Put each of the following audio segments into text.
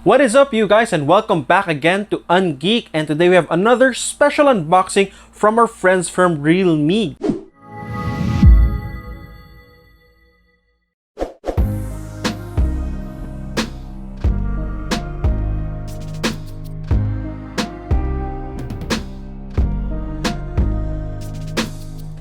What is up, you guys, and welcome back again to Ungeek, and today we have another special unboxing from our friends from realme.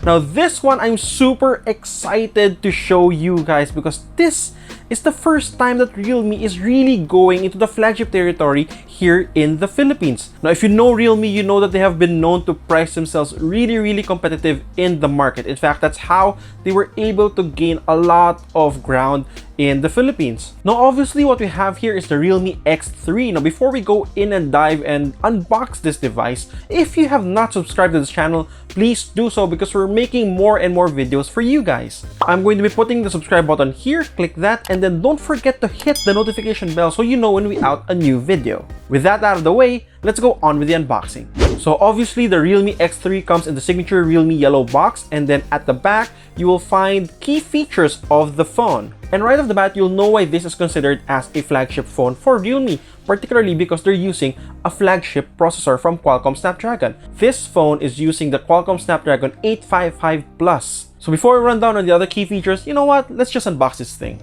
Now this one I'm super excited to show you guys because this is the first time that Realme is really going into the flagship territory here in the Philippines. Now if you know Realme, you know that they have been known to price themselves really competitive in the market. In fact, that's how they were able to gain a lot of ground in the Philippines. Now obviously what we have here is the Realme X3. Now before we go in and dive and unbox this device, if you have not subscribed to this channel, please do so because we're making more and more videos for you guys. I'm going to be putting the subscribe button here, click that, and then don't forget to hit the notification bell so you know when we out a new video. With that out of the way, let's go on with the unboxing. So obviously the Realme X3 comes in the signature Realme yellow box, and then at the back you will find key features of the phone. And right off the bat, you'll know why this is considered as a flagship phone for Realme, particularly because they're using a flagship processor from Qualcomm Snapdragon. This phone is using the Qualcomm Snapdragon 855 Plus. So before we run down on the other key features, you know what? Let's just unbox this thing.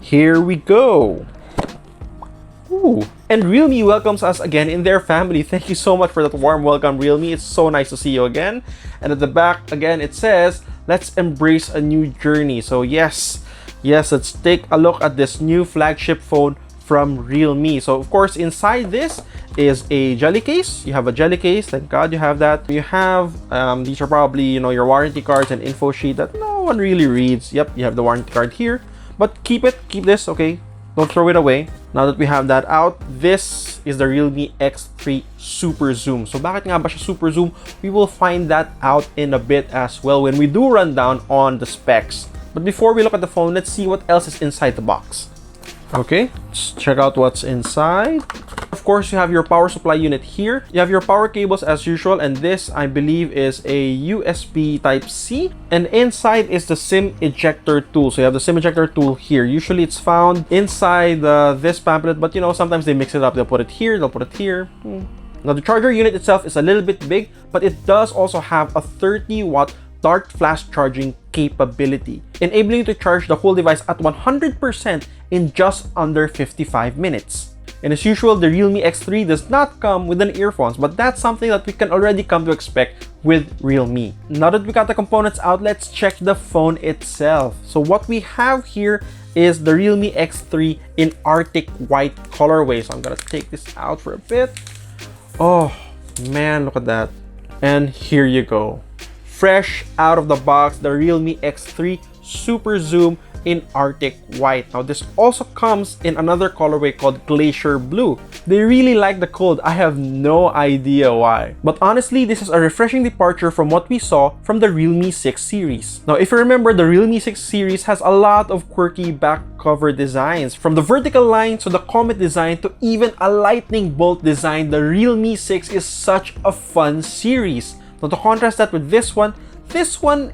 Here we go. Ooh. And Realme welcomes us again in their family. Thank you so much for that warm welcome, Realme. It's so nice to see you again. And at the back, again, it says, let's embrace a new journey. So yes, let's take a look at this new flagship phone from Realme. So of course, inside this is a jelly case. You have a jelly case. Thank God you have that. You have, these are probably, your warranty cards and info sheet that no one really reads. Yep, you have the warranty card here. But keep this, okay? Don't throw it away. Now that we have that out, this is the Realme X3 SuperZoom. So bakit nga ba siya Super Zoom? We will find that out in a bit as well when we do run down on the specs. But before we look at the phone, let's see what else is inside the box. Okay, let's check out what's inside. Of course, you have your power supply unit here. You have your power cables as usual, and this, I believe, is a USB Type-C. And inside is the SIM ejector tool. So you have the SIM ejector tool here. Usually it's found inside this pamphlet, but sometimes they mix it up. They'll put it here, they'll put it here. Now the charger unit itself is a little bit big, but it does also have a 30-watt Dart flash charging capability, enabling you to charge the whole device at 100% in just under 55 minutes. And as usual, the Realme X3 does not come with an earphones, but that's something that we can already come to expect with Realme. Now that we got the components out, let's check the phone itself. So what we have here is the Realme X3 in Arctic White colorway. So I'm gonna take this out for a bit. Oh man, look at that. And here you go. Fresh out of the box, the Realme X3 SuperZoom in Arctic White. Now this also comes in another colorway called Glacier Blue. They really like the cold. I have no idea why. But honestly, this is a refreshing departure from what we saw from the Realme 6 series. Now if you remember, the Realme 6 series has a lot of quirky back cover designs. From the vertical line to the comet design to even a lightning bolt design, the Realme 6 is such a fun series. Now to contrast that with this one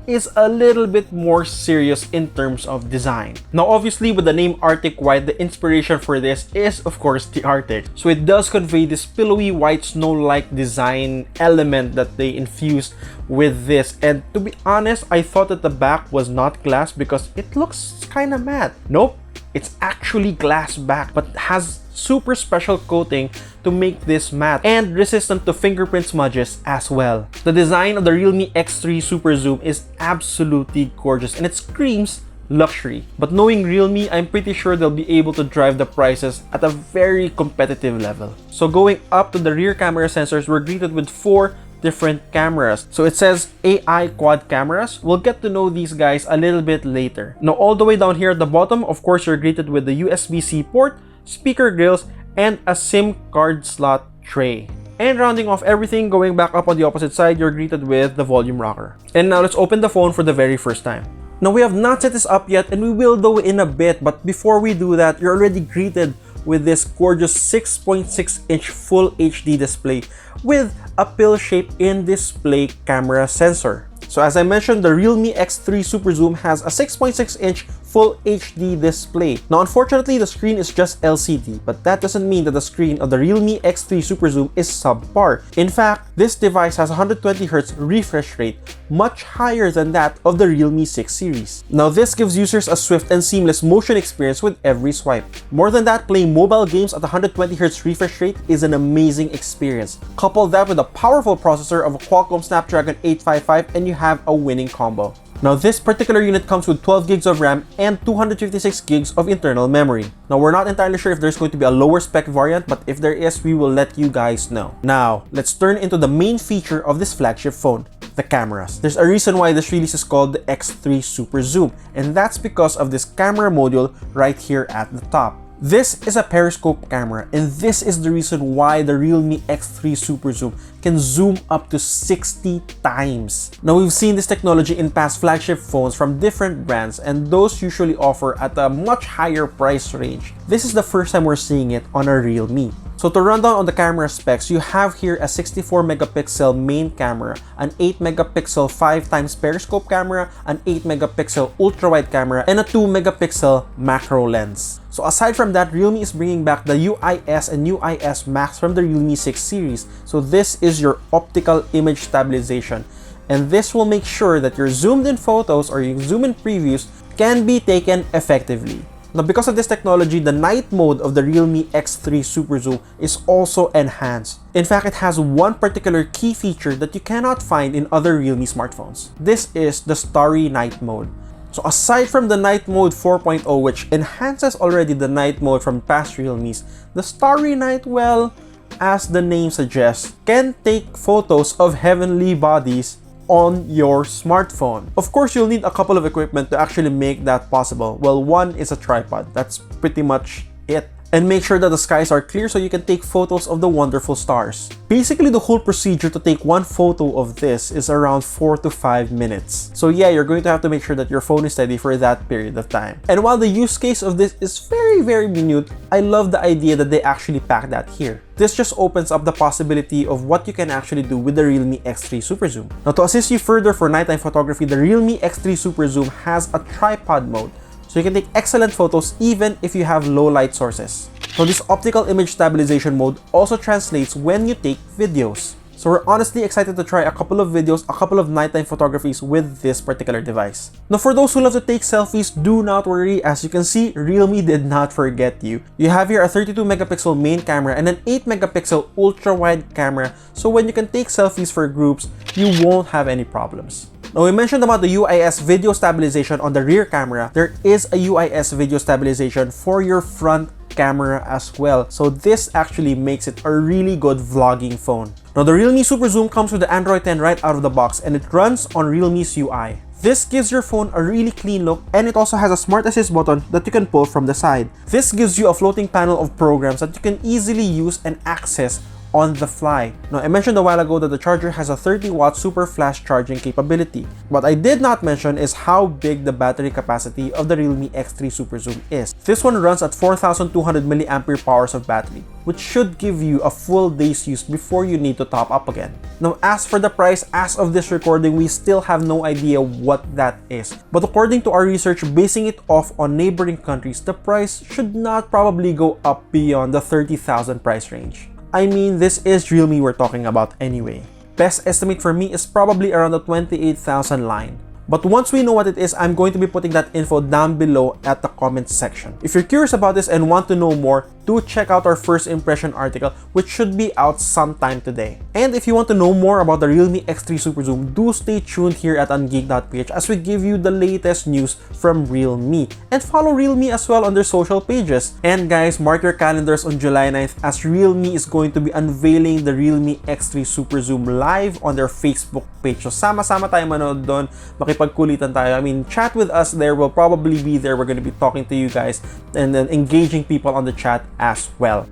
is a little bit more serious in terms of design. Now obviously with the name Arctic White, the inspiration for this is of course the Arctic. So it does convey this pillowy white snow-like design element that they infused with this. And to be honest, I thought that the back was not glass because it looks kind of matte. Nope, it's actually glass back, but has super special coating to make this matte and resistant to fingerprint smudges as well. The design of the Realme X3 SuperZoom is absolutely gorgeous and it screams luxury. But knowing Realme, I'm pretty sure they'll be able to drive the prices at a very competitive level. So going up to the rear camera sensors, we're greeted with 4 different cameras. So it says AI quad cameras. We'll get to know these guys a little bit later. Now all the way down here at the bottom, of course, you're greeted with the USB-C port, speaker grills, and a SIM card slot tray. And rounding off everything, going back up on the opposite side, you're greeted with the volume rocker. And now let's open the phone for the very first time. Now we have not set this up yet, and we will though in a bit, but before we do that, you're already greeted with this gorgeous 6.6-inch Full HD display with a pill-shaped in-display camera sensor. So as I mentioned, the Realme X3 SuperZoom has a 6.6-inch Full HD display. Now unfortunately, the screen is just LCD, but that doesn't mean that the screen of the Realme X3 SuperZoom is subpar. In fact, this device has 120Hz refresh rate, much higher than that of the Realme 6 series. Now this gives users a swift and seamless motion experience with every swipe. More than that, playing mobile games at 120Hz refresh rate is an amazing experience. Couple that with a powerful processor of a Qualcomm Snapdragon 855 and you have a winning combo. Now this particular unit comes with 12 gigs of RAM and 256 gigs of internal memory. Now we're not entirely sure if there's going to be a lower spec variant, but if there is, we will let you guys know. Now, let's turn into the main feature of this flagship phone, the cameras. There's a reason why this release is called the X3 SuperZoom, and that's because of this camera module right here at the top. This is a periscope camera, and this is the reason why the Realme X3 SuperZoom can zoom up to 60 times. Now we've seen this technology in past flagship phones from different brands, and those usually offer at a much higher price range. This is the first time we're seeing it on a Realme. So to run down on the camera specs, you have here a 64 megapixel main camera, an 8 megapixel 5x periscope camera, an 8 megapixel ultra-wide camera, and a 2 megapixel macro lens. So aside from that, Realme is bringing back the UIS and UIS Max from the Realme 6 series. So this is your optical image stabilization, and this will make sure that your zoomed in photos or your zoom in previews can be taken effectively. Now because of this technology, the night mode of the Realme X3 SuperZoom is also enhanced. In fact, it has one particular key feature that you cannot find in other Realme smartphones. This is the Starry night mode. So aside from the night mode 4.0, which enhances already the night mode from past Realmes, the Starry night, well, as the name suggests, can take photos of heavenly bodies on your smartphone. Of course, you'll need a couple of equipment to actually make that possible. Well, one is a tripod. That's pretty much it. And make sure that the skies are clear so you can take photos of the wonderful stars. Basically, the whole procedure to take one photo of this is around 4 to 5 minutes. So yeah, you're going to have to make sure that your phone is steady for that period of time. And while the use case of this is very minute, I love the idea that they actually pack that here. This just opens up the possibility of what you can actually do with the Realme X3 SuperZoom. Now to assist you further for nighttime photography, the Realme X3 SuperZoom has a tripod mode. So you can take excellent photos even if you have low light sources. So this optical image stabilization mode also translates when you take videos. So we're honestly excited to try a couple of videos, a couple of nighttime photographies with this particular device. Now for those who love to take selfies, do not worry. As you can see, Realme did not forget you. You have here a 32 megapixel main camera and an 8 megapixel ultra wide camera. So when you can take selfies for groups, you won't have any problems. Now we mentioned about the UIS video stabilization on the rear camera. There is a UIS video stabilization for your front camera as well. So this actually makes it a really good vlogging phone. Now the Realme SuperZoom comes with the Android 10 right out of the box, and it runs on Realme's UI. This gives your phone a really clean look, and it also has a Smart Assist button that you can pull from the side. This gives you a floating panel of programs that you can easily use and access on the fly. Now, I mentioned a while ago that the charger has a 30-watt super flash charging capability. What I did not mention is how big the battery capacity of the Realme X3 SuperZoom is. This one runs at 4,200 mAh hours of battery, which should give you a full day's use before you need to top up again. Now, as for the price, as of this recording, we still have no idea what that is. But according to our research, basing it off on neighboring countries, the price should not probably go up beyond the 30,000 price range. I mean, this is Realme we're talking about anyway. Best estimate for me is probably around the 28,000 line. But once we know what it is, I'm going to be putting that info down below at the comment section. If you're curious about this and want to know more, do check out our first impression article, which should be out sometime today. And if you want to know more about the Realme X3 SuperZoom, do stay tuned here at ungeek.ph as we give you the latest news from Realme. And follow Realme as well on their social pages. And guys, mark your calendars on July 9th as Realme is going to be unveiling the Realme X3 SuperZoom live on their Facebook page. So sama-sama tayo manood doon, makipagkulitan tayo. I mean, chat with us there. We'll probably be there. We're going to be talking to you guys and then engaging people on the chat as well.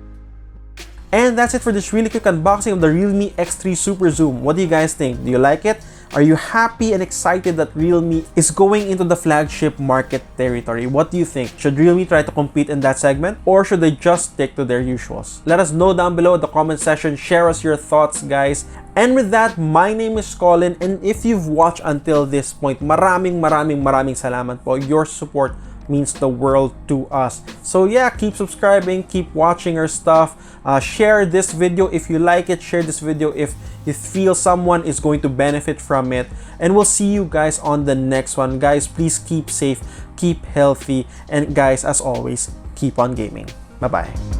And that's it for this really quick unboxing of the Realme X3 SuperZoom. What do you guys think? Do you like it? Are you happy and excited that Realme is going into the flagship market territory? What do you think? Should Realme try to compete in that segment, or should they just stick to their usuals? Let us know down below in the comment section. Share us your thoughts, guys. And with that, my name is Colin, and if you've watched until this point, maraming salamat po. Your support means the world to us. So yeah, keep subscribing, keep watching our stuff. Share this video if you like it. Share this video if you feel someone is going to benefit from it. And we'll see you guys on the next one. Guys, please keep safe, keep healthy, and guys, as always, keep on gaming. Bye-bye.